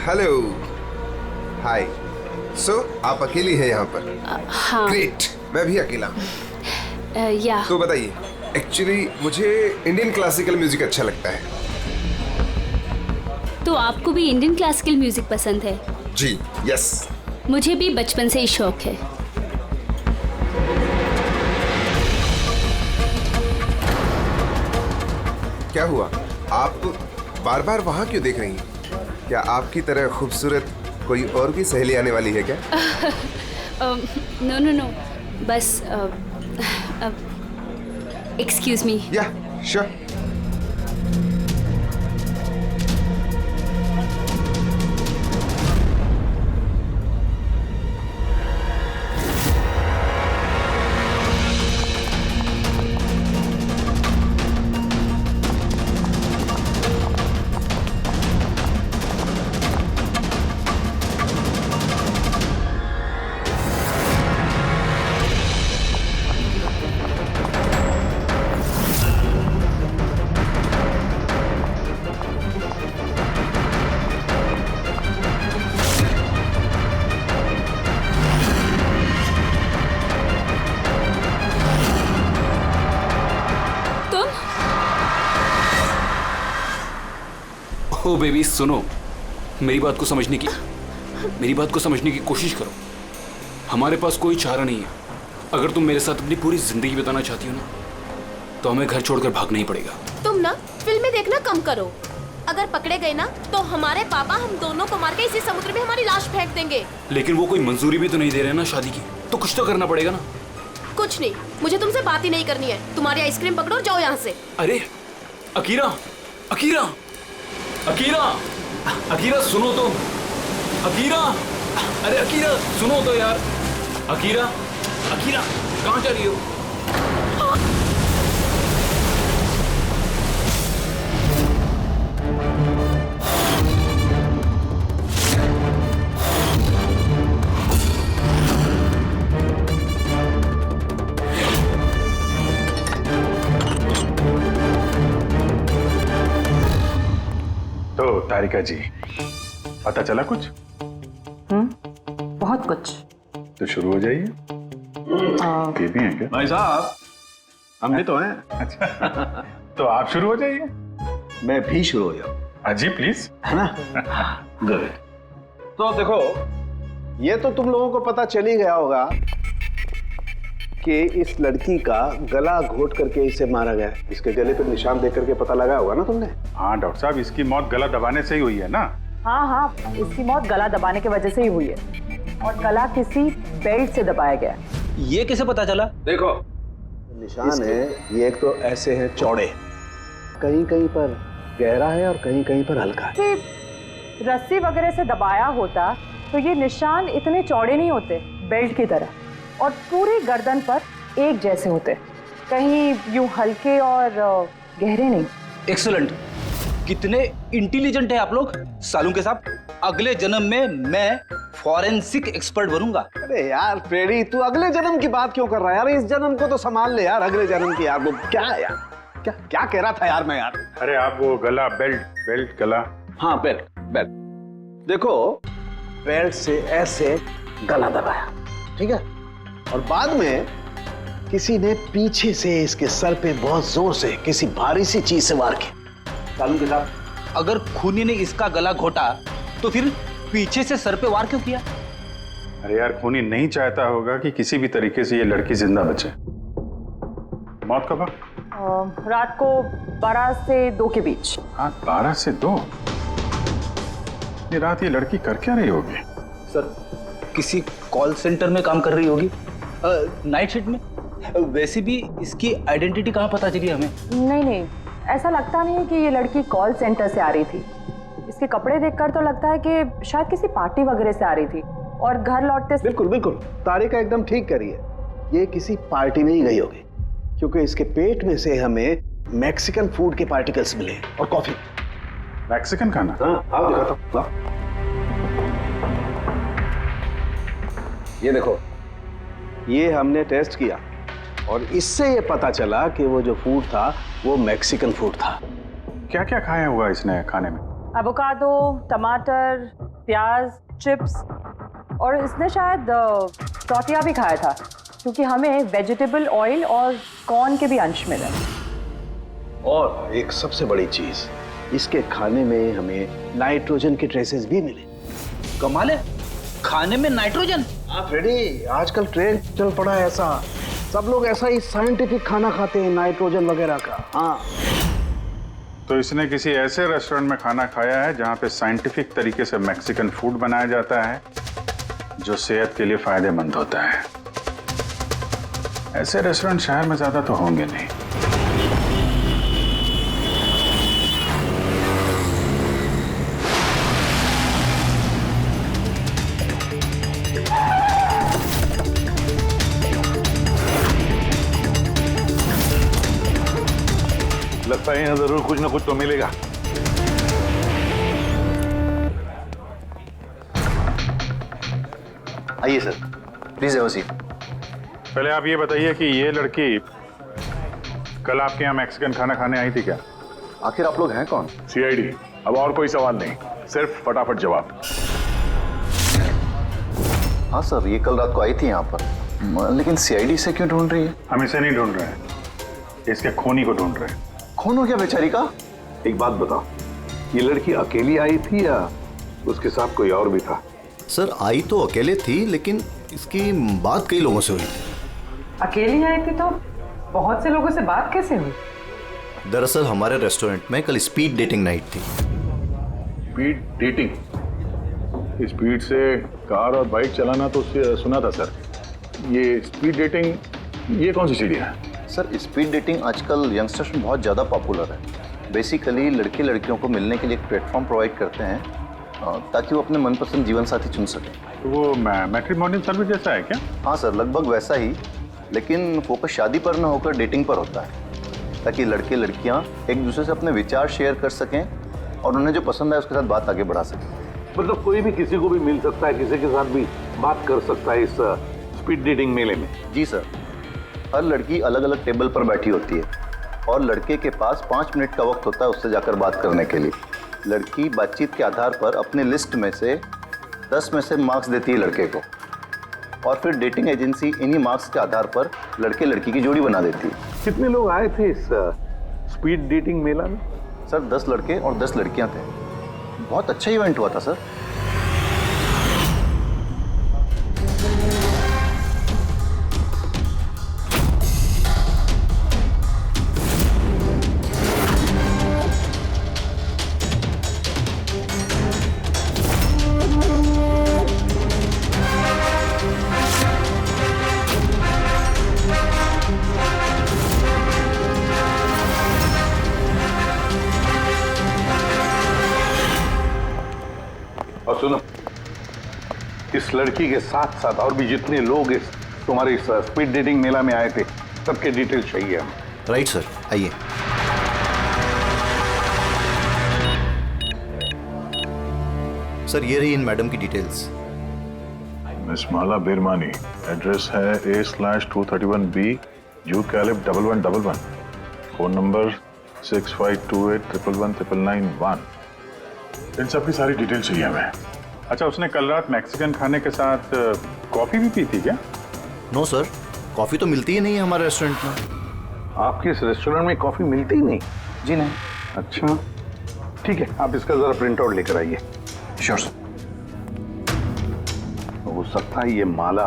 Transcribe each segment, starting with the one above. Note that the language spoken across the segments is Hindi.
हेलो, हाय। सो आप अकेली हैं यहाँ पर? हाँ। ग्रेट, मैं भी अकेला हूँ। या तो बताइए, एक्चुअली मुझे इंडियन क्लासिकल म्यूजिक अच्छा लगता है। तो आपको भी इंडियन क्लासिकल म्यूजिक पसंद है? जी, यस। मुझे भी बचपन से ही शौक है। क्या हुआ, आप बार बार वहाँ क्यों देख रही हैं? क्या आपकी तरह खूबसूरत कोई और भी सहेली आने वाली है क्या? नो नो नो, बस एक्सक्यूज मी। या, श्योर। ओ बेबी सुनो, मेरी बात को समझने की कोशिश करो। हमारे पास कोई चारा नहीं है। अगर तुम मेरे साथ अपनी पूरी जिंदगी बिताना चाहती हो ना, तो हमें घर छोड़कर भागना ही पड़ेगा। तुम ना फिल्में देखना कम करो। अगर पकड़े गए ना तो हमारे पापा हम दोनों को मार के इसी समुद्र में हमारी लाश फेंक देंगे। लेकिन वो कोई मंजूरी भी तो नहीं दे रहे ना शादी की, तो कुछ तो करना पड़ेगा ना। कुछ नहीं, मुझे तुमसे बात ही नहीं करनी है। तुम्हारी आइसक्रीम पकड़ो और जाओ यहाँ से। अरे अकीरा, अकीरा, अकीरा, अकीरा सुनो तो। अकीरा, अरे अकीरा सुनो तो यार। अकीरा, अकीरा कहाँ जा रही हो? तो तारिका जी, पता चला कुछ? बहुत कुछ। तो शुरू हो जाइए। ये भी है क्या? भाई साहब, हम भी तो हैं। अच्छा तो आप शुरू हो जाइए। मैं भी शुरू हो जाऊं, अजी प्लीज। है ना? गुड। तो देखो, ये तो तुम लोगों को पता चल ही गया होगा कि इस लड़की का गला घोट करके इसे मारा गया। इसके गले पर निशान देख करके पता लगा होगा ना तुमने? हाँ डॉक्टर साहब, इसकी मौत गला दबाने से ही हुई है ना? हाँ, इसकी मौत गला दबाने की वजह से ही हुई है, और गला किसी बेल्ट से दबाया गया। ये कैसे पता चला? देखो निशान है, ये एक तो ऐसे हैं चौड़े, कहीं कहीं पर गहरा है और कहीं कहीं पर हल्का है। कि रस्सी वगैरह से दबाया होता तो ये निशान इतने चौड़े नहीं होते बेल्ट की तरह, और पूरी गर्दन पर एक जैसे होते, कहीं यूं हल्के और गहरे नहीं। एक्सीलेंट, कितने इंटेलिजेंट है आप लोग। सालू के साहब, अगले जन्म में मैं फॉरेंसिक एक्सपर्ट बनूंगा। अरे यार फ्रेडी, तू अगले जन्म की बात क्यों कर रहा है यार? इस जन्म को तो संभाल ले यार, अगले जन्म की यार। वो क्या है यार, क्या क्या कह रहा था यार मैं यार? अरे आप वो गला, बेल्ट गला। हाँ बेल्ट। देखो, बेल्ट से ऐसे गला दबाया, ठीक है, और बाद में किसी ने पीछे से इसके सर पे बहुत जोर से किसी भारी सी चीज से वार की। सालू के साहब, अगर खूनी ने इसका गला घोटा तो फिर पीछे से सर पे वार क्यों किया? अरे यार, खूनी नहीं चाहता होगा कि किसी भी तरीके से ये लड़की जिंदा बचे। मौत कब? रात को 12 से 2 के बीच। हाँ, 12 से 2। ये रात ये लड़की कर क्या रही होगी? सर, किसी कॉल सेंटर में काम कर रही होगी, नाइट शिफ्ट में। वैसे भी इसकी आइडेंटिटी कहाँ पता चली हमें? नहीं, ऐसा लगता नहीं है कि ये लड़की कॉल सेंटर से आ रही थी। इसके कपड़े देखकर तो लगता है कि शायद किसी पार्टी वगैरह से आ रही थी, और घर लौटते बिल्कुल तारिका एकदम ठीक करी है। ये किसी पार्टी में ही गई होगी, क्योंकि इसके पेट में से हमें मैक्सिकन फूड के पार्टिकल्स मिले और कॉफी। मैक्सिकन खाना? हाँ, आप दिखाता हूँ। ये देखो, ये हमने टेस्ट किया और इससे ये पता चला कि वो जो फूड था वो मैक्सिकन फूड था। क्या क्या खाया हुआ इसने खाने में? एवोकाडो, टमाटर, प्याज, चिप्स और इसने शायद टॉटिया भी खाया था, क्योंकि हमें वेजिटेबल ऑयल और कॉर्न के भी अंश मिले। और एक सबसे बड़ी चीज, इसके खाने में हमें नाइट्रोजन के ट्रेसेस भी मिले। कमाल है, खाने में नाइट्रोजन। हाँ फ्रेडी, आजकल ट्रेंड चल पड़ा है ऐसा, सब लोग ऐसा ही साइंटिफिक खाना खाते हैं, नाइट्रोजन वगैरह का। हाँ, तो इसने किसी ऐसे रेस्टोरेंट में खाना खाया है जहाँ पे साइंटिफिक तरीके से मैक्सिकन फूड बनाया जाता है जो सेहत के लिए फायदेमंद होता है। ऐसे रेस्टोरेंट शहर में ज्यादा तो होंगे नहीं। लगता है यहाँ जरूर कुछ ना कुछ तो मिलेगा। आइए sir, please have a seat. पहले आप ये बताइए कि ये लड़की कल आपके यहाँ मैक्सिकन खाना खाने आई थी क्या? आखिर आप लोग हैं कौन? सीआईडी। अब और कोई सवाल नहीं, सिर्फ फटाफट जवाब। हाँ सर, ये कल रात को आई थी यहाँ पर, लेकिन सीआईडी से क्यों ढूंढ रही है? हम इसे नहीं ढूंढ रहे हैं, इसके खूनी को ढूंढ रहे हैं। खून हो गया बेचारी का? एक बात बताओ, ये लड़की अकेली आई थी या उसके साथ कोई और भी था? सर आई तो अकेले थी, लेकिन इसकी बात कई लोगों से हुई थी। अकेली आई थी तो बहुत से लोगों से बात कैसे हुई? दरअसल हमारे रेस्टोरेंट में कल स्पीड डेटिंग नाइट थी। Speed dating? स्पीड से कार और बाइक चलाना तो सुना था सर। ये स्पीड डेटिंग ये कौन सी चीज़ है? सर स्पीड डेटिंग आजकल यंगस्टर्स में बहुत ज़्यादा पॉपुलर है। बेसिकली लड़के लड़कियों को मिलने के लिए एक प्लेटफॉर्म प्रोवाइड करते हैं ताकि वो अपने मनपसंद जीवन साथी चुन सकें। तो वो मैट्रिमोनियल सर्विस जैसा है क्या? हाँ सर, लगभग वैसा ही, लेकिन फोकस शादी पर न होकर डेटिंग पर होता है, ताकि लड़के लड़कियाँ एक दूसरे से अपने विचार शेयर कर सकें और उन्हें जो पसंद है उसके साथ बात आगे बढ़ा सकें। मतलब कोई भी किसी को भी मिल सकता है, किसी के साथ भी बात कर सकता है इस स्पीड डेटिंग मेले में? जी सर, हर लड़की अलग अलग टेबल पर बैठी होती है और लड़के के पास 5 मिनट का वक्त होता है उससे जाकर बात करने के लिए। लड़की बातचीत के आधार पर अपने लिस्ट में से 10 में से मार्क्स देती है लड़के को, और फिर डेटिंग एजेंसी इन्हीं मार्क्स के आधार पर लड़के लड़की की जोड़ी बना देती है। कितने लोग आए थे इस स्पीड डेटिंग मेला में? सर 10 लड़के और 10 लड़कियां थे। बहुत अच्छा इवेंट हुआ था सर। और सुनो, इस लड़की के साथ साथ और भी जितने लोग इस तुम्हारे इस स्पीड डेटिंग मेला में आए थे सबके डिटेल्स चाहिए हमें। राइट सर, आइए। सर ये रही इन मैडम की डिटेल्स। मिस माला बिरमानी, एड्रेस है A/231B जू कैलिब 1111, फोन नंबर 6528119991। इन सब की सारी डिटेल चाहिए हमें। अच्छा, उसने कल रात मैक्सिकन खाने के साथ कॉफी भी पी थी क्या? नो सर, कॉफ़ी तो मिलती ही नहीं है हमारे रेस्टोरेंट में। आपके इस रेस्टोरेंट में कॉफी मिलती ही नहीं? जी नहीं। अच्छा ठीक है, आप इसका जरा प्रिंट आउट लेकर आइए। Sure sir. हो सकता है ये माला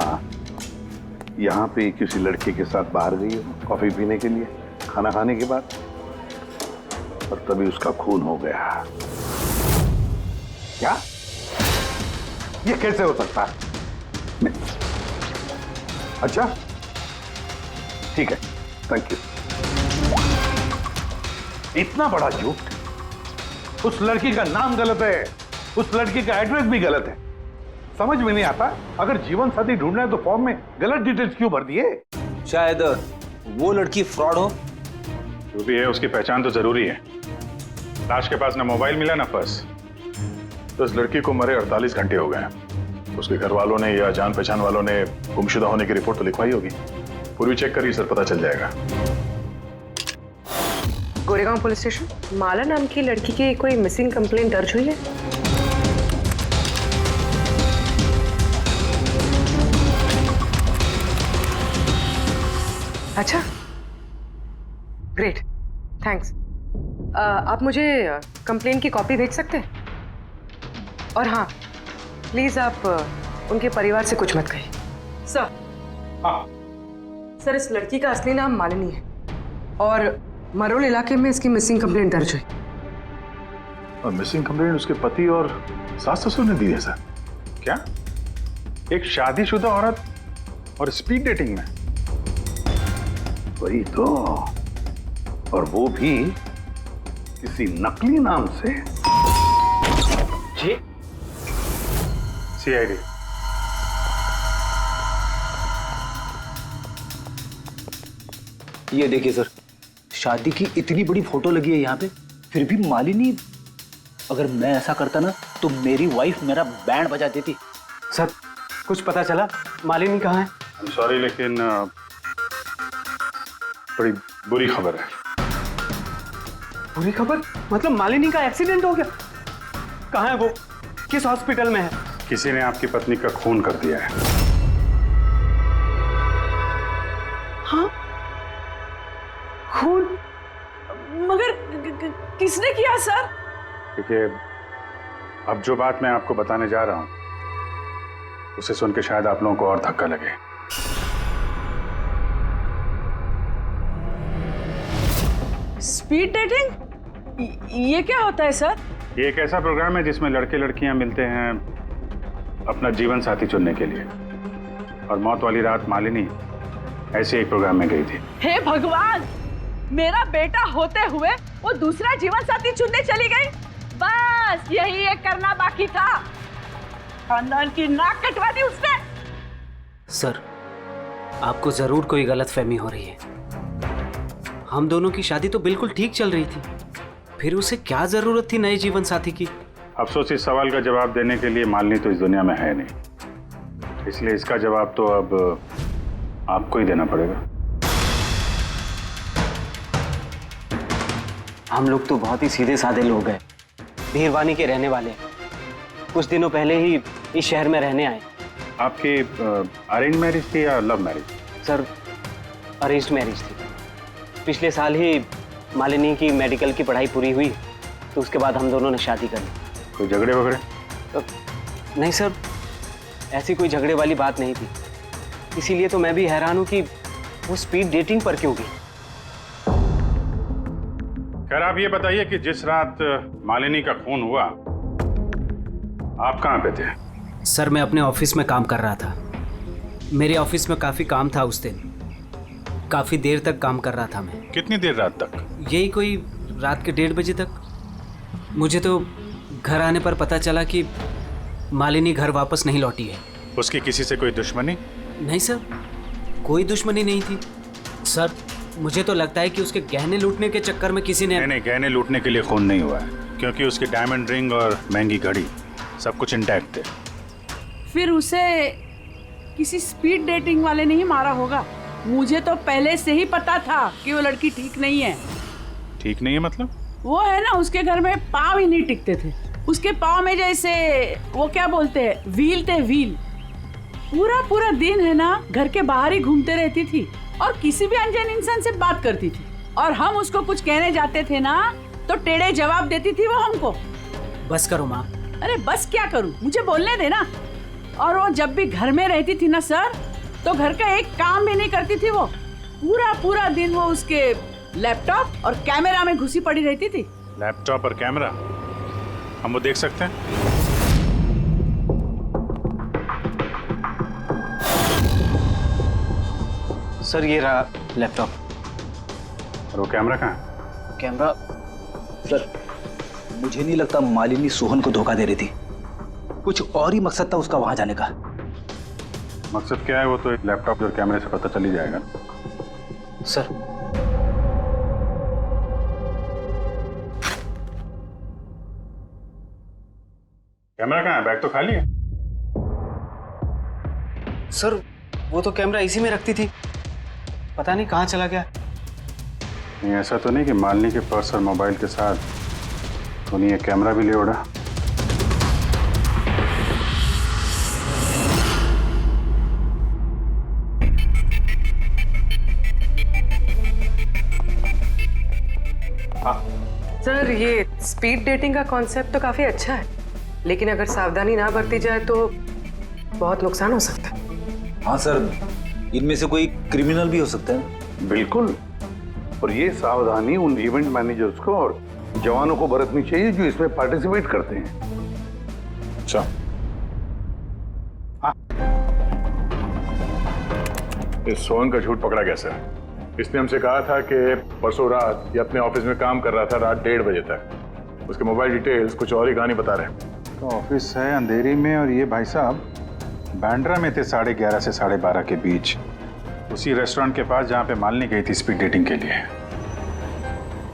यहाँ पे किसी लड़के के साथ बाहर गई हो कॉफी पीने के लिए खाना खाने के बाद, और तभी उसका खून हो गया। क्या? ये कैसे हो सकता है? अच्छा ठीक है, थैंक यू। इतना बड़ा झूठ! उस लड़की का नाम गलत है, उस लड़की का एड्रेस भी गलत है। समझ में नहीं आता, अगर जीवन साथी ढूंढना है तो फॉर्म में गलत डिटेल्स क्यों भर दिए? शायद वो लड़की फ्रॉड हो। जो भी है उसकी पहचान तो जरूरी है। लाश के पास ना मोबाइल मिला ना पर्स। तो इस लड़की को मरे 48 घंटे हो गए। उसके घर वालों ने या जान पहचान वालों ने गुमशुदा होने की रिपोर्ट तो लिखवाई होगी। पूरी चेक करिए सर, पता चल जाएगा। गोरेगांव पुलिस स्टेशन, माला नाम की लड़की की कोई मिसिंग कंप्लेंट दर्ज हुई है? अच्छा, ग्रेट, थैंक्स। आप मुझे कंप्लेन की कॉपी भेज सकते हैं? और हाँ, प्लीज आप उनके परिवार से कुछ मत कहिए। सर, हाँ, सर इस लड़की का असली नाम मालिनी है और मरोल इलाके में इसकी मिसिंग कंप्लेंट दर्ज हुई। और मिसिंग कंप्लेंट उसके पति और सास ससुर ने दी है सर? क्या एक शादीशुदा औरत और स्पीड डेटिंग में? वही तो, और वो भी किसी नकली नाम से। जी सीआईडी। ये देखिए सर, शादी की इतनी बड़ी फोटो लगी है यहाँ पे, फिर भी मालिनी। अगर मैं ऐसा करता ना तो मेरी वाइफ मेरा बैंड बजा देती। सर कुछ पता चला मालिनी कहाँ है? आई एम सॉरी, लेकिन बड़ी बुरी खबर है। बुरी खबर? मतलब मालिनी का एक्सीडेंट हो गया? कहाँ है वो? किस हॉस्पिटल में है? किसी ने आपकी पत्नी का खून कर दिया है। हाँ, खून? मगर किसने किया सर? देखिए, अब जो बात मैं आपको बताने जा रहा हूं उसे सुन के शायद आप लोगों को और धक्का लगे। Speed dating? ये क्या होता है सर? ये एक ऐसा प्रोग्राम है जिसमें लड़के लड़कियां मिलते हैं अपना जीवन साथी चुनने के लिए। और मौत वाली रात मालिनी ऐसे एक प्रोग्राम में गई थी। हे भगवान, मेरा बेटा होते हुए वो दूसरा जीवन साथी चुनने चली गई। बस यही एक करना बाकी था। खानदान की नाक कटवा दी उसने। सर, आपको जरूर कोई गलतफहमी हो रही है। हम दोनों की शादी तो बिल्कुल ठीक चल रही थी, फिर उसे क्या जरूरत थी नए जीवन साथी की? अफसोस, इस सवाल का जवाब देने के लिए मालिनी तो इस दुनिया में है नहीं, इसलिए इसका जवाब तो अब आपको ही देना पड़ेगा। हम लोग तो बहुत ही सीधे साधे लोग हैं, भीरवानी के रहने वाले। कुछ दिनों पहले ही इस शहर में रहने आए। आपकी अरेंज मैरिज थी या love marriage? Sir, arranged marriage थी। पिछले साल ही मालिनी की मेडिकल की पढ़ाई पूरी हुई तो उसके बाद हम दोनों ने शादी कर ली। कोई झगड़े वगड़े? नहीं सर, ऐसी कोई झगड़े वाली बात नहीं थी। इसीलिए तो मैं भी हैरान हूं कि वो स्पीड डेटिंग पर क्यों गई। खैर, आप ये बताइए कि जिस रात मालिनी का खून हुआ आप कहाँ पे थे? सर, मैं अपने ऑफिस में काम कर रहा था। मेरे ऑफिस में काफ़ी काम था उस दिन। काफ़ी देर तक काम कर रहा था मैं। कितनी देर रात तक? यही कोई रात के 1:30 बजे तक। मुझे तो घर आने पर पता चला कि मालिनी घर वापस नहीं लौटी है। उसकी किसी से कोई दुश्मनी? नहीं सर, कोई दुश्मनी नहीं थी। सर, मुझे तो लगता है कि उसके गहने लूटने के चक्कर में किसी ने... नहीं, गहने लूटने के लिए खून नहीं हुआ है, क्योंकि उसकी डायमंड रिंग और महंगी घड़ी सब कुछ इंटैक्ट थे। फिर उसे किसी स्पीड डेटिंग वाले ने ही मारा होगा। मुझे तो पहले से ही पता था कि वो लड़की ठीक नहीं है। ठीक नहीं है मतलब? वो है ना, उसके घर में पाँव ही नहीं टिकते थे। उसके पाँव में जैसे वो क्या बोलते हैं, व्हील थे, व्हील। पूरा पूरा दिन है ना घर के बाहर ही घूमते रहती थी और किसी भी अनजान इंसान से बात करती थी। और हम उसको कुछ कहने जाते थे ना तो टेढ़े जवाब देती थी वो हमको। बस करो माँ। अरे बस क्या करूँ, मुझे बोलने देना। और वो जब भी घर में रहती थी ना सर, तो घर का एक काम भी नहीं करती थी वो। पूरा पूरा दिन वो उसके लैपटॉप और कैमरा में घुसी पड़ी रहती थी। लैपटॉप और कैमरा हम वो देख सकते हैं? सर, ये रहा लैपटॉप। और वो कैमरा कहाँ है? कैमरा? सर, मुझे नहीं लगता मालिनी सोहन को धोखा दे रही थी। कुछ और ही मकसद था उसका वहां जाने का। मकसद क्या है वो तो एक लैपटॉप और कैमरे से पता चल ही जाएगा। सर, कैमरा कहाँ है? बैग तो खाली है। सर, वो तो कैमरा इसी में रखती थी, पता नहीं कहाँ चला गया। नहीं, ऐसा तो नहीं कि मालिनी के पर्स और मोबाइल के साथ उन्हें एक कैमरा भी ले उड़ा? सर ये स्पीड डेटिंग का कॉन्सेप्ट तो काफी अच्छा है, लेकिन अगर सावधानी ना बरती जाए तो बहुत नुकसान हो सकता है। हाँ सर, इनमें से कोई क्रिमिनल भी हो सकता है। बिल्कुल, और ये सावधानी उन इवेंट मैनेजर्स को और जवानों को बरतनी चाहिए जो इसमें पार्टिसिपेट करते हैं। अच्छा, इस सोहन का झूठ पकड़ा कैसे? इसने हमसे कहा था कि परसों रात ये अपने ऑफिस में काम कर रहा था रात 1:30 बजे तक। उसके मोबाइल डिटेल्स कुछ और ही कहानी बता रहे हैं। तो ऑफिस है अंधेरी में और ये भाई साहब बांद्रा में थे 11:30 से 12:30 के बीच, उसी रेस्टोरेंट के पास जहां पे मालिनी गई थी स्पीड डेटिंग के लिए।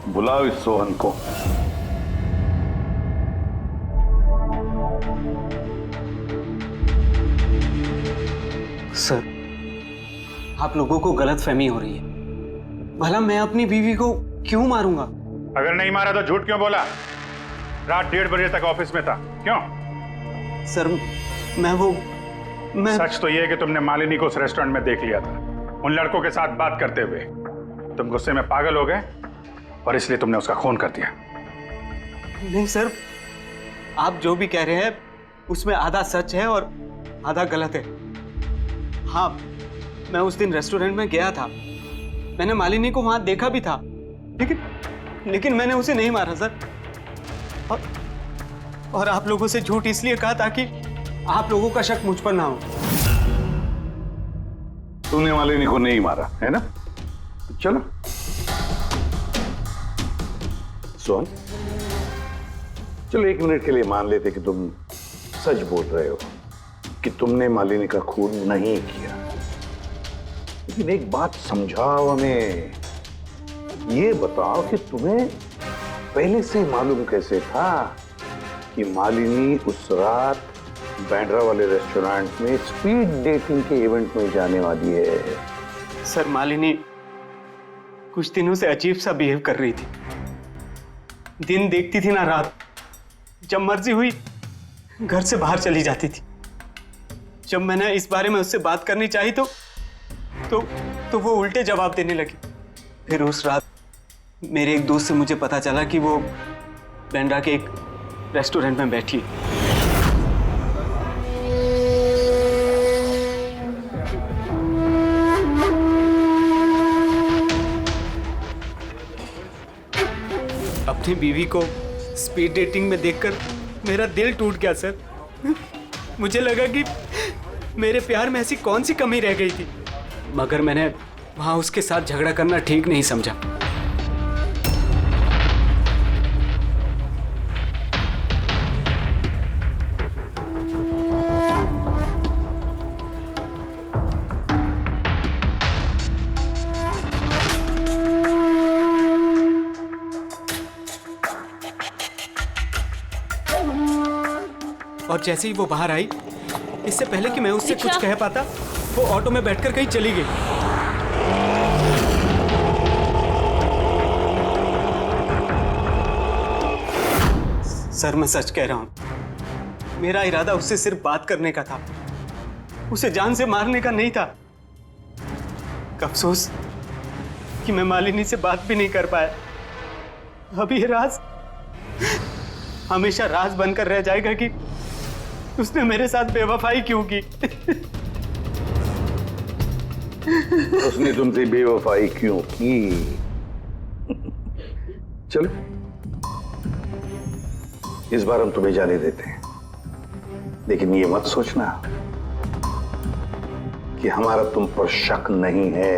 बुलाओ इस सोहन को। सर, आप लोगों को गलतफहमी हो रही है। भला मैं अपनी बीवी को क्यों मारूंगा? अगर नहीं मारा तो झूठ क्यों बोला? रात 1:30 बजे तक ऑफिस में था, क्यों? सर, मैं सच तो यह है कि तुमने मालिनी को उस रेस्टोरेंट में देख लिया था उन लड़कों के साथ बात करते हुए। तुम गुस्से में पागल हो गए और इसलिए तुमने उसका खून कर दिया। नहीं सर, आप जो भी कह रहे हैं उसमें आधा सच है और आधा गलत है। हाँ, मैं उस दिन रेस्टोरेंट में गया था, मैंने मालिनी को वहां देखा भी था, लेकिन मैंने उसे नहीं मारा सर। और आप लोगों से झूठ इसलिए कहा ताकि आप लोगों का शक मुझ पर ना हो। तूने मालिनी को नहीं मारा है ना? चलो सोहन, चलो 1 मिनट के लिए मान लेते कि तुम सच बोल रहे हो कि तुमने मालिनी का खून नहीं किया, लेकिन एक बात समझाओ हमें। ये बताओ कि तुम्हें पहले से मालूम कैसे था कि मालिनी उस रात बांद्रा वाले रेस्टोरेंट में स्पीड डेटिंग के इवेंट में जाने वाली है? सर, मालिनी कुछ दिनों से अजीब सा बिहेव कर रही थी। दिन देखती थी ना रात, जब मर्जी हुई घर से बाहर चली जाती थी। जब मैंने इस बारे में उससे बात करनी चाहिए तो वो उल्टे जवाब देने लगी। फिर उस रात मेरे एक दोस्त से मुझे पता चला कि वो बांद्रा के एक रेस्टोरेंट में बैठी है। अपनी बीवी को स्पीड डेटिंग में देखकर मेरा दिल टूट गया सर। मुझे लगा कि मेरे प्यार में ऐसी कौन सी कमी रह गई थी, मगर मैंने वहां उसके साथ झगड़ा करना ठीक नहीं समझा। और जैसे ही वो बाहर आई, इससे पहले कि मैं उससे कुछ कह पाता, वो ऑटो में बैठकर कहीं चली गई। सर, मैं सच कह रहा हूं, मेरा इरादा उससे सिर्फ बात करने का था, उसे जान से मारने का नहीं था। अफसोस कि मैं मालिनी से बात भी नहीं कर पाया। अब ये राज हमेशा राज बनकर रह जाएगा कि उसने मेरे साथ बेवफाई क्यों की। उसने तुमसे बेवफाई क्यों की? चलो, इस बार हम तुम्हें जाने देते हैं, लेकिन ये मत सोचना कि हमारा तुम पर शक नहीं है।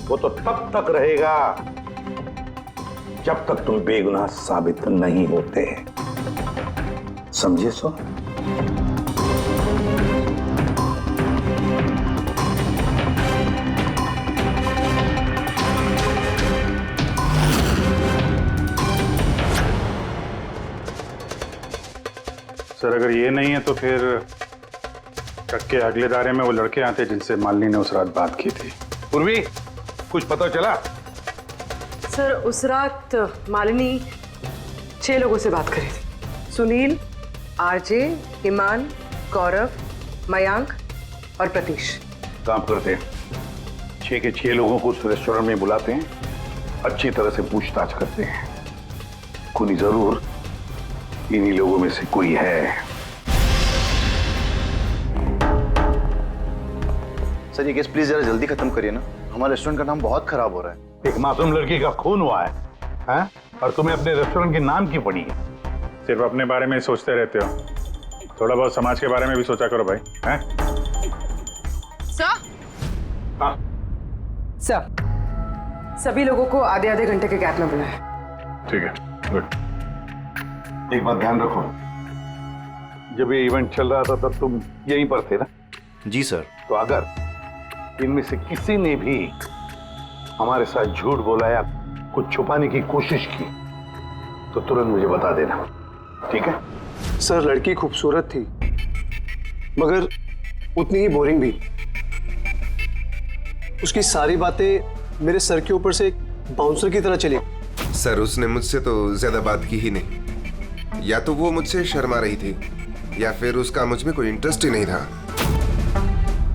वो तो तब तक रहेगा जब तक तुम बेगुनाह साबित नहीं होते। समझे सो? सर, अगर ये नहीं है तो फिर ट्रक के अगले दायरे में वो लड़के आते जिनसे मालिनी ने उस रात बात की थी। पूर्वी, कुछ पता चला? सर, उस रात मालिनी 6 लोगों से बात करी थी। सुनील, आरजे, ईमान, गौरव, मयांक और प्रतीश। काम करते हैं, 6 के 6 लोगों को उस रेस्टोरेंट में बुलाते हैं, अच्छी तरह से पूछताछ करते हैं। खूनी जरूर इन्हीं लोगों में से कोई है। सर ये केस प्लीज जरा जल्दी खत्म करिए ना, हमारे रेस्टोरेंट का नाम बहुत खराब हो रहा है। एक मासूम लड़की का खून हुआ है, हैं? और तुम्हें अपने रेस्टोरेंट के नाम की पड़ी है। सिर्फ अपने बारे में ही सोचते रहते हो, थोड़ा बहुत समाज के बारे में भी सोचा करो भाई, हैं? सर, हाँ सर, सभी लोगों को आधे आधे घंटे के गैप में बुलाएं। ठीक है, गुड। एक बात ध्यान रखो, जब ये इवेंट चल रहा था तब तुम यहीं पर थे ना? जी सर। तो अगर इनमें से किसी ने भी हमारे साथ झूठ बोला या कुछ छुपाने की कोशिश की तो तुरंत मुझे बता देना, ठीक है? सर लड़की खूबसूरत थी मगर उतनी ही बोरिंग भी। उसकी सारी बातें मेरे सर के ऊपर से एक बाउंसर की तरह चली। सर उसने मुझसे तो ज्यादा बात की ही नहीं, या तो वो मुझसे शर्मा रही थी या फिर उसका मुझ में कोई इंटरेस्ट ही नहीं था।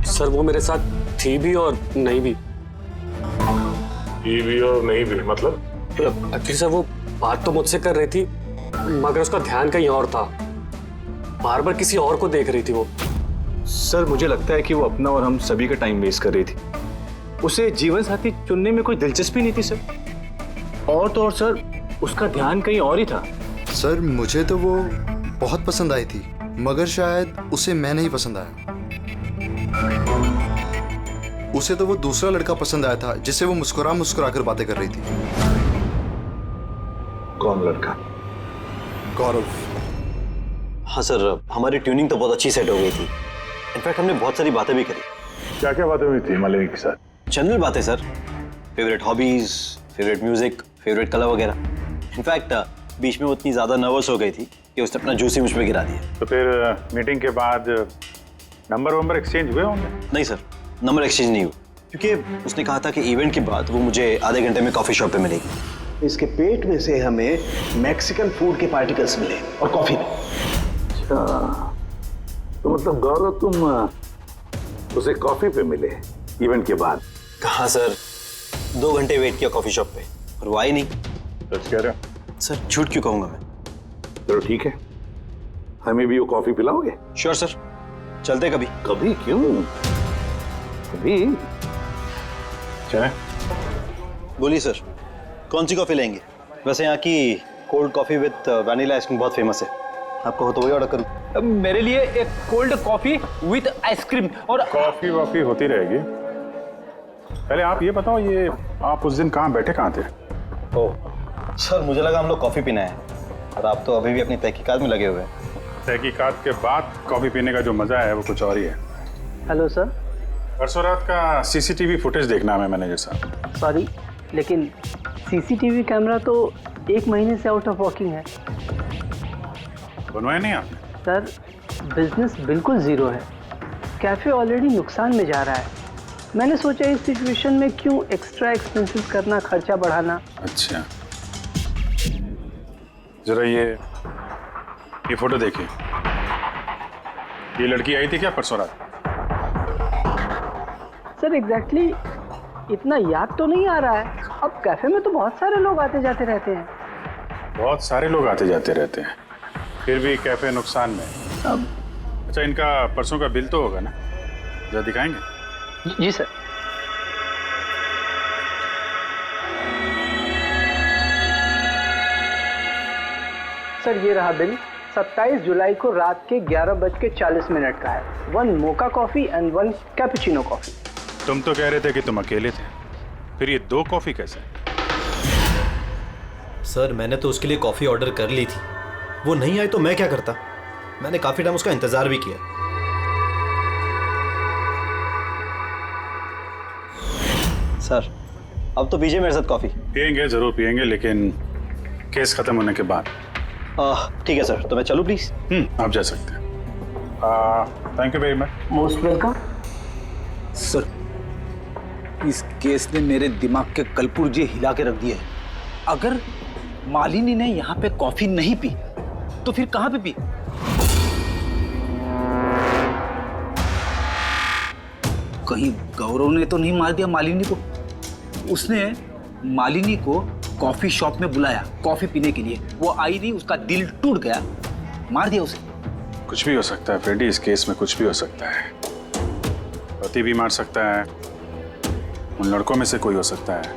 सर वो मेरे साथ थी भी और नहीं भी। थी भी और नहीं भी मतलब? एक्चुअली सर वो बात तो मुझसे कर रही थी मगर उसका ध्यान कहीं और था, बार बार किसी और को देख रही थी वो। सर मुझे लगता है कि वो अपना और हम सभी का टाइम वेस्ट कर रही थी। उसे जीवन साथी चुनने में कोई दिलचस्पी नहीं थी सर, और तो और सर उसका ध्यान कहीं और ही था। सर मुझे तो वो बहुत पसंद आई थी मगर शायद उसे मैं नहीं पसंद आया। उसे तो वो दूसरा लड़का पसंद आया था जिससे वो मुस्कुरा मुस्कुरा कर बातें कर रही थी। कौन लड़का? गौरव। हाँ सर, हमारी ट्यूनिंग तो बहुत अच्छी सेट हो गई थी। इनफैक्ट हमने बहुत सारी बातें भी करी। क्या क्या बातें हुई थी मालिनी के साथ? जनरल बातें sir, favourite hobbies, favourite music, favourite colour वगैरह। इनफैक्ट बीच में वो इतनी ज्यादा नर्वस हो गई थी कि उसने अपना जूस ही मुझ पे गिरा दिया। तो फिर मीटिंग के बाद नंबर एक्सचेंज हुए होंगे? नहीं सर, नंबर एक्सचेंज नहीं हुआ क्योंकि उसने कहा था कि इवेंट के बाद वो मुझे आधे घंटे में कॉफी शॉप पे मिलेगी। इसके पेट में से हमें मैक्सिकन फूड के पार्टिकल्स मिले और कॉफी में। अच्छा, तो मतलब गौरव तुम उसे कॉफी पे मिले इवेंट के बाद? कहाँ सर, 2 घंटे वेट किया कॉफी शॉप पे और वो आई नहीं। सच कह रहे हो? सर झूठ क्यों कहूँगा मैं। चलो ठीक है, हमें भी वो कॉफी पिलाओगे? श्योर सर, चलते कभी। कभी क्यों, कभी चले। बोलिए सर, कौन सी कॉफी लेंगे? वैसे यहाँ की cold coffee with vanilla ice cream बहुत फेमस है, आपको हो तो वही ऑर्डर करूँ। मेरे लिए एक कोल्ड कॉफी विद आइसक्रीम। और कॉफी वॉफी होती रहेगी, पहले आप ये बताओ, ये आप उस दिन कहाँ बैठे कहाँ थे? ओह सर, मुझे लगा हम लोग कॉफी पीना है और आप तो अभी भी अपनी तहकीकात में लगे हुए हैं। तहकीकात के बाद कॉफी पीने का जो मजा है वो कुछ और ही है। Hello sir. परसों रात का सीसीटीवी फुटेज देखना है मैनेजर साहब। सॉरी, लेकिन सीसीटीवी कैमरा तो 1 महीने से आउट ऑफ वर्किंग है। बनवाया नहीं आपने? सर बिजनेस बिल्कुल ज़ीरो है, कैफ़े ऑलरेडी नुकसान में जा रहा है। मैंने सोचा इस सिचुएशन में क्यों एक्स्ट्रा एक्सपेंसेस करना, खर्चा बढ़ाना। अच्छा, जरा ये फोटो देखिए, ये लड़की आई थी क्या परसों रात? सर एग्जैक्टली इतना याद तो नहीं आ रहा है। अब कैफ़े में तो बहुत सारे लोग आते जाते रहते हैं। बहुत सारे लोग आते जाते रहते हैं, फिर भी कैफे नुकसान में। अब अच्छा, इनका परसों का बिल तो होगा ना, जरा दिखाएंगे? जी सर। सर ये रहा बिल, 27 जुलाई को रात के 11:40 का है। 1 mocha coffee and 1 cappuccino coffee. तुम तो कह रहे थे कि तुम अकेले थे, फिर ये 2 कॉफी कैसे? सर मैंने तो उसके लिए कॉफी ऑर्डर कर ली थी, वो नहीं आई तो मैं क्या करता। मैंने काफी टाइम उसका इंतजार भी किया। सर अब तो पीजिए मेरे साथ कॉफी। पियेंगे, जरूर पियेंगे, लेकिन केस खत्म होने के बाद। ठीक है सर, तो मैं चलूं प्लीज? आप जा सकते हैं। Thank you very much. Most welcome. Sir इस केस ने मेरे दिमाग के कलपुर्जे हिला के रख दिए हैं। अगर मालिनी ने यहाँ पे कॉफी नहीं पी तो फिर कहाँ पे पी? कहीं गौरव ने तो नहीं मार दिया मालिनी को? उसने मालिनी को कॉफी शॉप में बुलाया कॉफी पीने के लिए, वो आई नहीं, उसका दिल टूट गया, मार दिया उसे। कुछ भी हो सकता है फ्रेडी, इस केस में कुछ भी हो सकता है। पति भी मार सकता है, उन लड़कों में से कोई हो सकता है,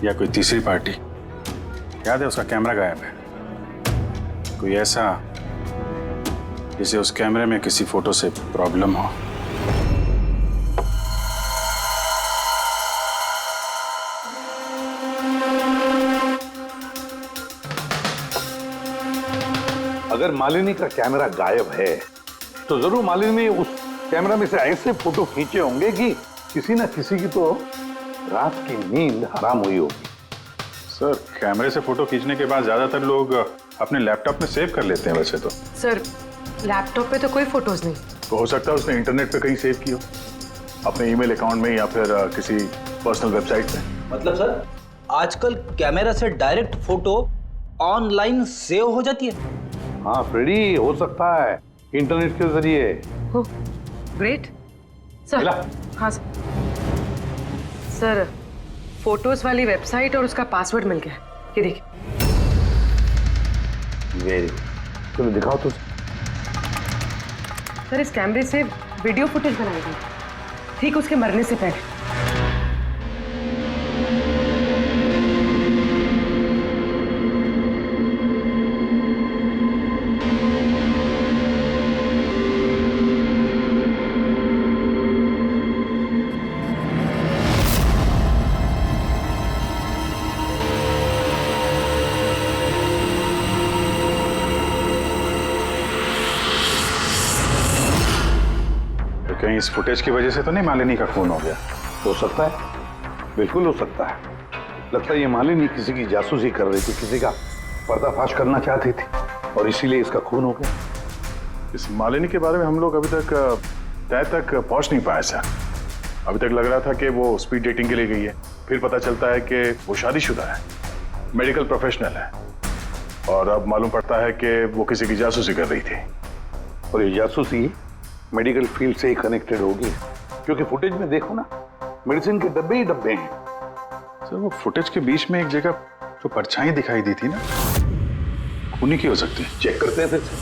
या कोई तीसरी पार्टी। याद है उसका कैमरा गायब है, कोई ऐसा जिसे उस कैमरे में किसी फोटो से प्रॉब्लम हो। अगर मालिनी का कैमरा गायब है तो जरूर मालिनी ने उस कैमरा में से ऐसे फोटो खींचे होंगे कि किसी न किसी की तो रात की नींद हराम हुई होगी। सर, कैमरे से फोटो खींचने के बाद ज्यादातर लोग अपने लैपटॉप में सेव कर लेते हैं वैसे तो। सर, लैपटॉप पे तो कोई फोटोज नहीं। तो हो सकता है उसने इंटरनेट पे कहीं सेव की हो, अपने ईमेल अकाउंट में या फिर किसी पर्सनल वेबसाइट पे। मतलब सर, आजकल कैमरा से डायरेक्ट फोटो ऑनलाइन सेव हो जाती है? हाँ फ्रेडी, हो सकता है इंटरनेट के जरिए। हो, ग्रेट सर। हाँ सर, फोटोज वाली वेबसाइट और उसका पासवर्ड मिल गया, ये देखिए। वेरी, चलो दिखाओ तो। सर, इस कैमरे से वीडियो फुटेज बनाई गई ठीक उसके मरने से पहले। कहीं इस फुटेज की वजह से तो नहीं मालिनी का खून हो गया? हो सकता है, बिल्कुल हो सकता है। लगता है ये मालिनी किसी की जासूसी कर रही थी, किसी का पर्दाफाश करना चाहती थी और इसीलिए इसका खून हो गया। इस मालिनी के बारे में हम लोग अभी तक तय तक पहुंच नहीं पाए सर। अभी तक लग रहा था कि वो स्पीड डेटिंग के लिए गई है, फिर पता चलता है कि वो शादीशुदा है, मेडिकल प्रोफेशनल है, और अब मालूम पड़ता है कि वो किसी की जासूसी कर रही थी। और ये जासूसी मेडिकल फील्ड से ही कनेक्टेड होगी, क्योंकि फुटेज में देखो ना, मेडिसिन के डब्बे ही डब्बे हैं। सर, वो फुटेज के बीच में एक जगह जो परछाई दिखाई दी थी ना, खूनी की हो सकती है। चेक करते हैं फिर से।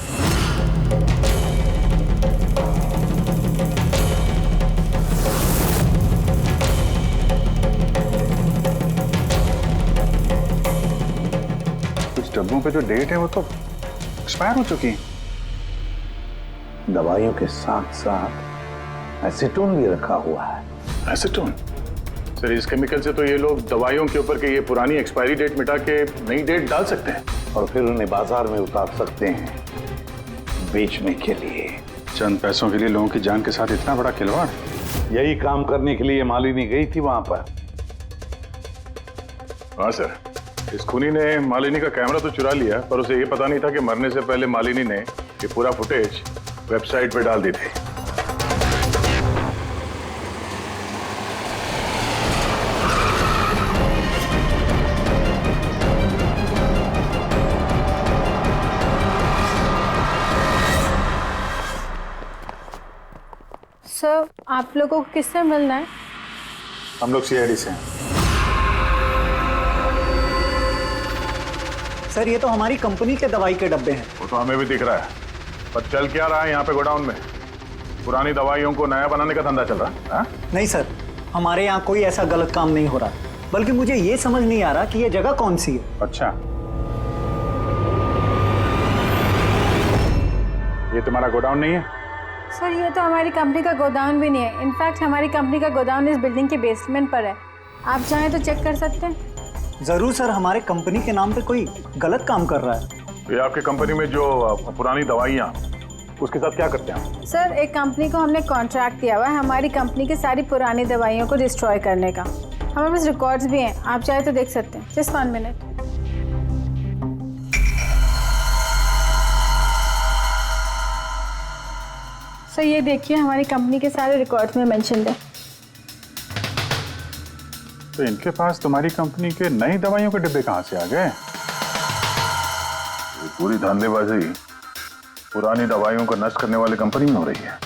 कुछ डब्बों पे जो डेट है वो तो एक्सपायर हो चुकी है। दवाइयों के साथ साथ एसीटोन भी रखा हुआ है। एसीटोन? सर, इस केमिकल से तो ये लोग दवाइयों के ऊपर के ये पुरानी एक्सपायरी डेट मिटा के नई डेट डाल सकते हैं और फिर उन्हें बाजार में उतार सकते हैं बेचने के लिए। चंद पैसों के लिए लोगों की जान के साथ इतना बड़ा खिलवाड़? यही काम करने के लिए मालिनी गई थी वहां पर। हाँ सर, इस खूनी ने मालिनी का कैमरा तो चुरा लिया, पर उसे ये पता नहीं था कि मरने से पहले मालिनी ने ये पूरा फुटेज वेबसाइट पे डाल दी थी। सर, आप लोगों को किससे मिलना है? हम लोग सीआईडी से हैं। सर, ये तो हमारी कंपनी के दवाई के डब्बे हैं। वो तो हमें भी दिख रहा है, पर चल क्या रहा है यहाँ पे गोडाउन में? पुरानी दवाइयों को नया बनाने का धंधा चल रहा है? हा? नहीं सर, हमारे यहाँ कोई ऐसा गलत काम नहीं हो रहा, बल्कि मुझे ये समझ नहीं आ रहा कि ये जगह कौन सी है। अच्छा, ये तुम्हारा गोडाउन नहीं है? सर, ये तो हमारी कंपनी का गोदाम भी नहीं है। इनफैक्ट हमारी कंपनी का गोदाम इस बिल्डिंग के बेसमेंट पर है। आप चाहें तो चेक कर सकते हैं। जरूर सर, हमारे कंपनी के नाम पे कोई गलत काम कर रहा है। ये आपकी कंपनी में जो पुरानी दवाइयाँ, उसके साथ क्या करते हैं? सर, एक कंपनी को हमने कॉन्ट्रैक्ट दिया हुआ है हमारी कंपनी की सारी पुरानी दवाइयों को डिस्ट्रॉय करने का। हमारे पास रिकॉर्ड्स भी हैं, आप चाहे तो देख सकते हैं। Just 1 minute. सर, ये देखिए, हमारी कंपनी के सारे रिकॉर्ड्स में मेंशन्ड है। तो इनके पास तुम्हारी कंपनी के नई दवाइयों के डिब्बे कहाँ से आ गए? ये पूरी धांधलेबाजी पुरानी दवाइयों को नष्ट करने वाली कंपनी में हो रही है।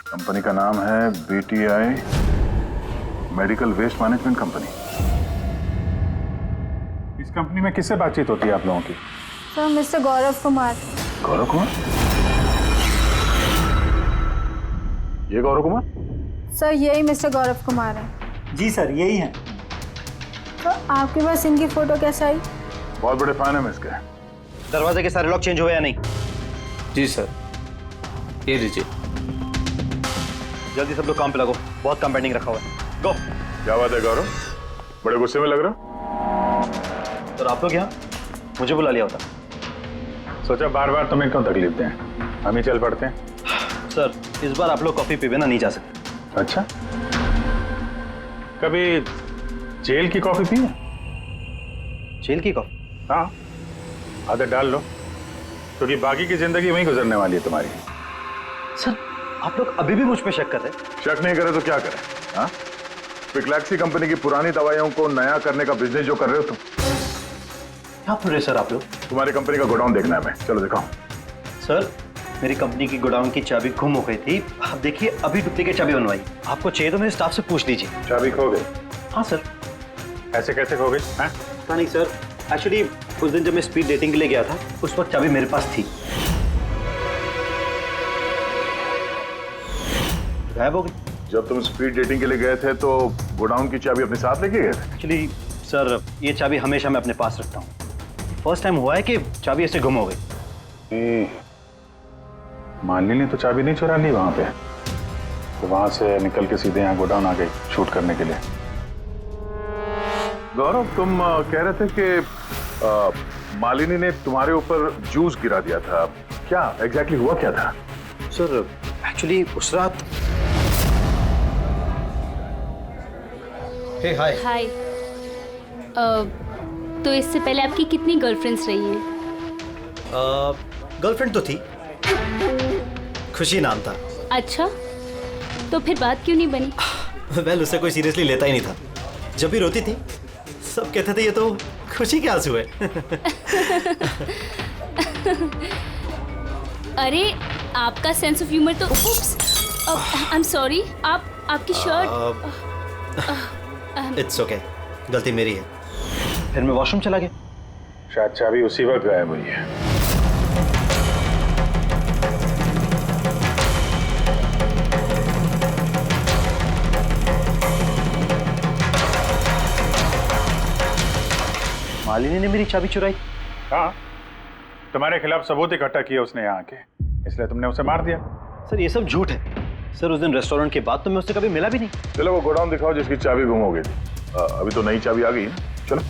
कंपनी का नाम है BTI medical waste management company. Company में किससे बातचीत होती है आप लोगों की? Sir mister Gaurav Kumar. गौरव कुमार? ये गौरव कुमार? सर यही मिस्टर गौरव कुमार है। जी सर यही है। तो आपके पास इनकी फोटो कैसे आई? बहुत बड़े फैन है इसके। दरवाजे के सारे लॉक चेंज हुए या नहीं? जी सर, ये लीजिए। जल्दी सब लोग काम पे लगो, बहुत काम पेंडिंग रखा हुआ है। गो। क्या बात है गौरव, बड़े गुस्से में लग रहे हो? और आप लोग यहाँ मुझे बुला लिया होता। सोचा बार बार तुम्हें क्यों तकलीफ दें, हम ही चल पड़ते हैं। सर इस बार आप लोग कॉफी पीवे ना नहीं जा सकते। अच्छा, कभी जेल की कॉफी पी है? जेल की कॉफी? हाँ, आदत डाल लो, क्योंकि बाकी की जिंदगी वहीं गुजरने वाली है तुम्हारी। सर आप लोग अभी भी मुझ पे शक कर रहे हैं? शक नहीं करे तो क्या करें? हाँ, पिकलैक्सी कंपनी की पुरानी दवाइयों को नया करने का बिजनेस जो कर रहे हो तुम। क्या कर रहे सर आप लोग? तुम्हारी कंपनी का गोडाउन देखना है, मैं चलो दिखाओ। सर मेरी कंपनी की गोडाउन की चाबी गुम हो गई थी, आप देखिए अभी डुप्लीकेट चाबी बनवाई। आपको चाहिए तो मेरे स्टाफ से पूछ लीजिए। चाबी खो गई? हाँ सर। ऐसे कैसे खो गई? पता नहीं सर, एक्चुअली उस दिन जब मैं स्पीड डेटिंग के लिए गया था उस वक्त चाबी मेरे पास थी, गायब हो गई। जब तुम स्पीड डेटिंग के लिए गए थे तो गोडाउन की चाबी अपने साथ लेके गए थे? एक्चुअली सर ये चाबी हमेशा मैं अपने पास रखता हूँ, फर्स्ट टाइम हुआ है कि चाबी ऐसे गुम हो गई। मालिनी ने तो चाबी नहीं चुरा ली वहां पे, तो वहां से निकल के सीधे यहाँ गोडाउन आ गई शूट करने के लिए। गौरव तुम कह रहे थे कि मालिनी ने तुम्हारे ऊपर जूस गिरा दिया था, क्या एग्जैक्टली हुआ क्या था? सर एक्चुअली उस रात। हे हाय। हाय। तो इससे पहले आपकी कितनी गर्लफ्रेंड्स रही हैं? गर्लफ्रेंड तो थी, खुशी नाम था। अच्छा, तो फिर बात क्यों नहीं बनी? वेल उसे कोई सीरियसली लेता ही नहीं था, जब भी रोती थी सब कहते थे ये तो खुशी के आंसू है। अरे आपका सेंस ऑफ ह्यूमर तो आई एम सॉरी, आपकी शर्ट। इट्स ओके, गलती मेरी है। फिर मैं वॉशरूम चला गया, शायद चाबी उसी वक्त गायब हुई है। मालिनी ने मेरी चाबी चुराई? हाँ, तुम्हारे खिलाफ सबूत इकट्ठा किया उसने यहाँ के, इसलिए तुमने उसे मार दिया। सर ये सब झूठ है सर, उस दिन रेस्टोरेंट के बाद तो मैं उससे कभी मिला भी नहीं। चलो वो गोडाउन दिखाओ जिसकी चाबी गुम हो गई थी। अभी तो नई चाबी आ गई है, चलो।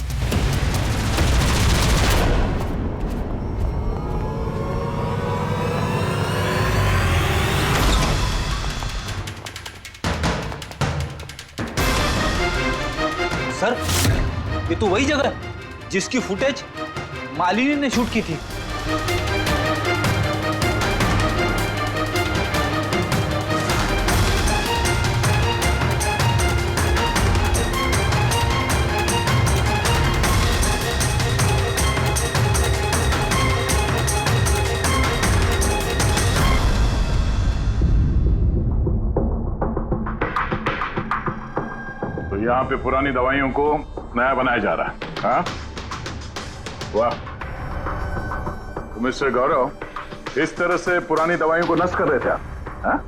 सर ये तो वही जगह है जिसकी फुटेज मालिनी ने शूट की थी। यहाँ पे पुरानी दवाइयों को नया बनाया जा रहा है। हाँ, वाह, तो मिस्टर गौरव इस तरह से पुरानी दवाइयों को नष्ट कर रहे थे आप? हाँ?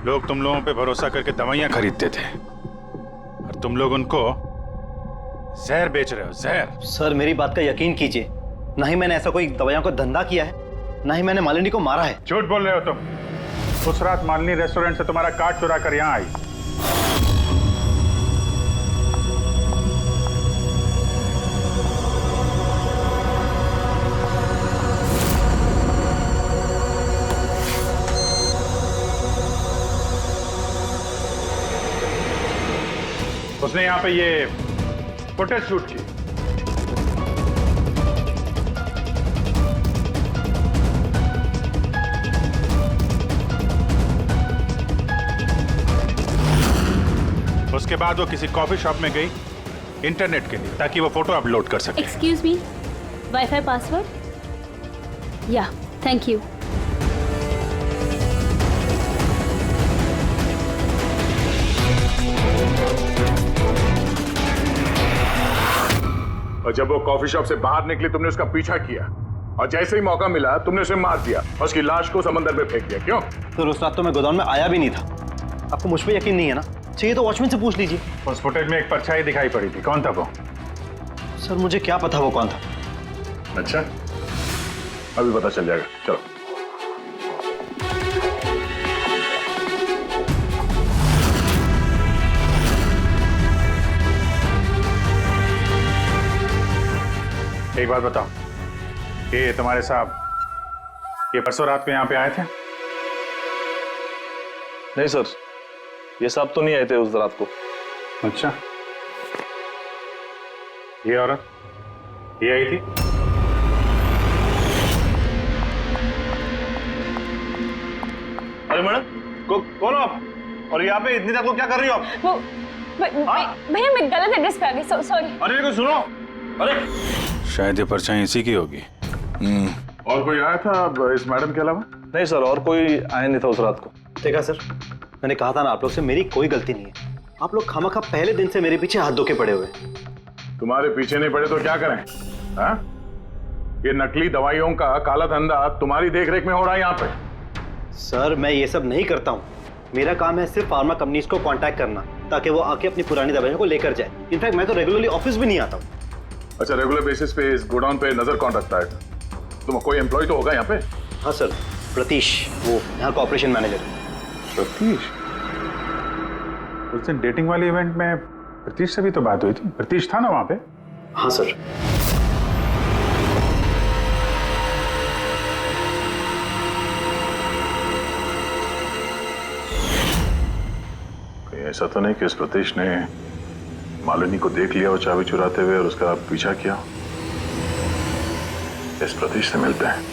लोग तुम लोगों पे भरोसा करके दवाइयां खरीदते थे और तुम लोग उनको जहर बेच रहे हो, जहर। सर मेरी बात का यकीन कीजिए, ना ही मैंने ऐसा कोई दवाइयों का धंधा किया है, ना ही मैंने मालिनी को मारा है। झूठ बोल रहे हो तुम। उस रात मालिनी रेस्टोरेंट से तुम्हारा कार्ड चुरा कर यहां आई। उसने यहां पे ये फुटेज शूट की। उसके बाद वो किसी कॉफी शॉप में गई इंटरनेट के लिए, ताकि वो फोटो अपलोड कर सके। Excuse me, wifi password? या, थैंक यू। और जब वो कॉफी शॉप से बाहर निकली तुमने उसका पीछा किया और जैसे ही मौका मिला तुमने उसे मार दिया और उसकी लाश को समंदर में फेंक दिया। क्यों? तो उस रात तो मैं गोदाम में आया भी नहीं था। आपको मुझ पे यकीन नहीं है ना? चाहिए तो वॉचमैन से पूछ लीजिए। उस फुटेज में एक परछाई दिखाई पड़ी थी, कौन था वो? सर मुझे क्या पता वो कौन था। अच्छा, अभी पता चल जाएगा, चलो। एक बात बताओ, ये तुम्हारे साहब ये परसों रात में यहाँ पे आए थे? नहीं सर, ये साहब तो नहीं आए थे उस रात को। अच्छा, ये औरत ये आई थी? अरे मैडम, कौन हो आप? और यहाँ पे इतनी रात को क्या कर रही हो आप? वो भैया मैं गलत एड्रेस पे आ गई, सॉरी। अरे मेरे को सुनो। अरे शायद ये परछाई इसी की होगी। और कोई आया था इस मैडम के अलावा? नहीं सर, और कोई आया नहीं था उस रात को। देखा सर, मैंने कहा था ना आप लोग से, मेरी कोई गलती नहीं है। आप लोग खामखा पहले दिन से मेरे पीछे हाथ धो के पड़े हुए। तुम्हारे पीछे नहीं पड़े तो क्या करें? हाँ? ये नकली दवाइयों का काला धंधा तुम्हारी देखरेख में हो रहा है यहाँ पे। सर मैं ये सब नहीं करता हूँ। मेरा काम है सिर्फ फार्मा कंपनीज को कांटेक्ट करना ताकि वो आके अपनी पुरानी दवाइयों को लेकर जाए। इनफैक्ट मैं तो रेगुलरली ऑफिस भी नहीं आता हूँ। अच्छा, रेगुलर बेसिस पे इस गोडाउन पे नजर कौन रखता है? तुम कोई एम्प्लॉय तो होगा यहाँ पे? हाँ सर, प्रतीश, वो यहाँ का ऑपरेशन मैनेजर है। प्रतीश? उस दिन डेटिंग वाले इवेंट में प्रतीश से भी तो बात हुई थी। प्रतीश था ना वहाँ पे? हाँ सर। ऐसा तो नहीं कि इस प्रतीश ने मालिनी को देख लिया और चाबी चुराते हुए और उसका पीछा किया? इस प्रतीश से मिलते हैं।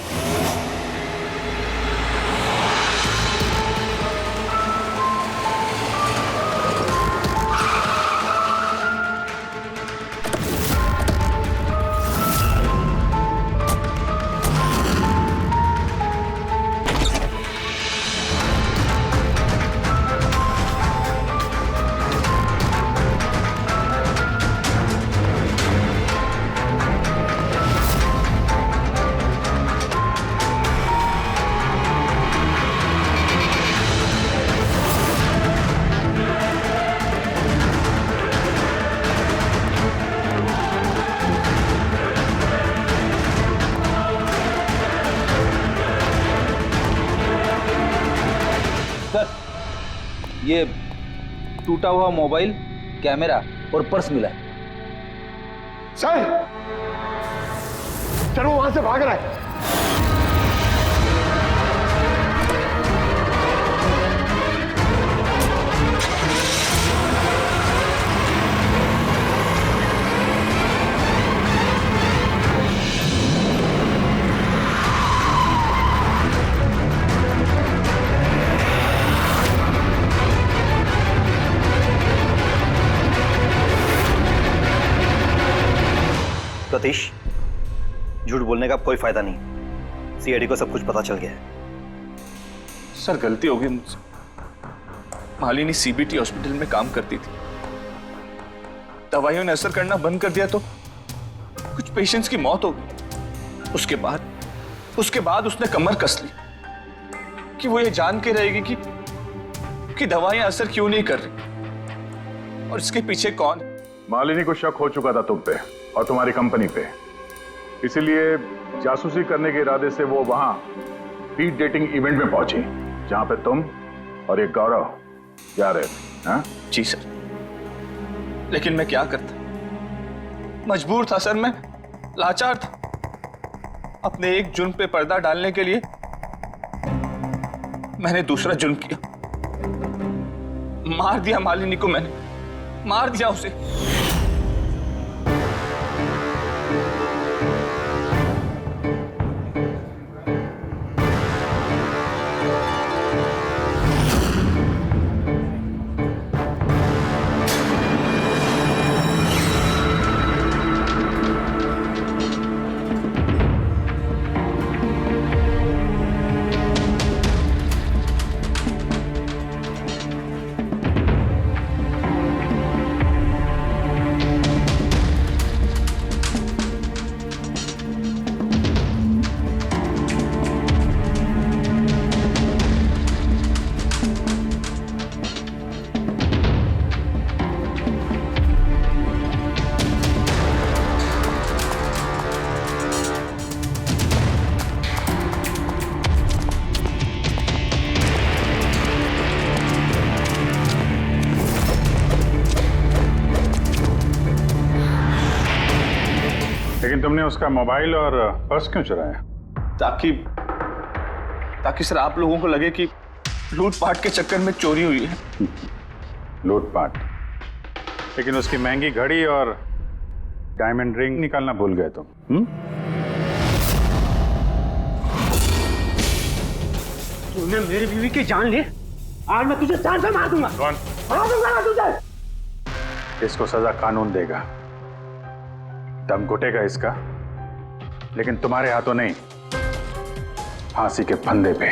ये टूटा हुआ मोबाइल, कैमरा और पर्स मिला है। सर, चलो वहां से भाग रहा है। सतीश, झूठ बोलने का कोई फायदा नहीं। सीआईडी को सब कुछ पता चल गया है। सर गलती हो गई मुझसे। मालिनी सीबीटी हॉस्पिटल में काम करती थी। दवाइयों ने असर करना बंद कर दिया तो कुछ पेशेंट्स की मौत हो गई। उसके बाद उसने कमर कस ली कि वो ये जान के रहेगी कि दवाइयां असर क्यों नहीं कर रही और इसके पीछे कौन है। मालिनी को शक हो चुका था तुम पे और तुम्हारी कंपनी पे, इसीलिए जासूसी करने के इरादे से वो वहां स्पीड डेटिंग इवेंट में पहुंची जहां पे तुम और एक गौरव जा रहे थे। हाँ? जी सर, लेकिन मैं क्या करता, मजबूर था सर, मैं लाचार था। अपने एक जुर्म पे पर्दा डालने के लिए मैंने दूसरा जुर्म किया। मार दिया मालिनी को, मैंने मार दिया उसे। तुमने उसका मोबाइल और पर्स क्यों चुराया? ताकि सर आप लोगों को लगे कि लूटपाट के चक्कर में चोरी हुई है। लूटपाट? लेकिन उसकी महंगी घड़ी और डायमंड रिंग निकालना भूल गए तुम। तूने मेरी बीवी की जान ली, आज मैं तुझे जान से मार दूंगा। कौन? मार दूंगा तुझे। इसको सजा कानून देगा, दम घुटेगा इसका, लेकिन तुम्हारे हाथों नहीं, फांसी के फंदे पे।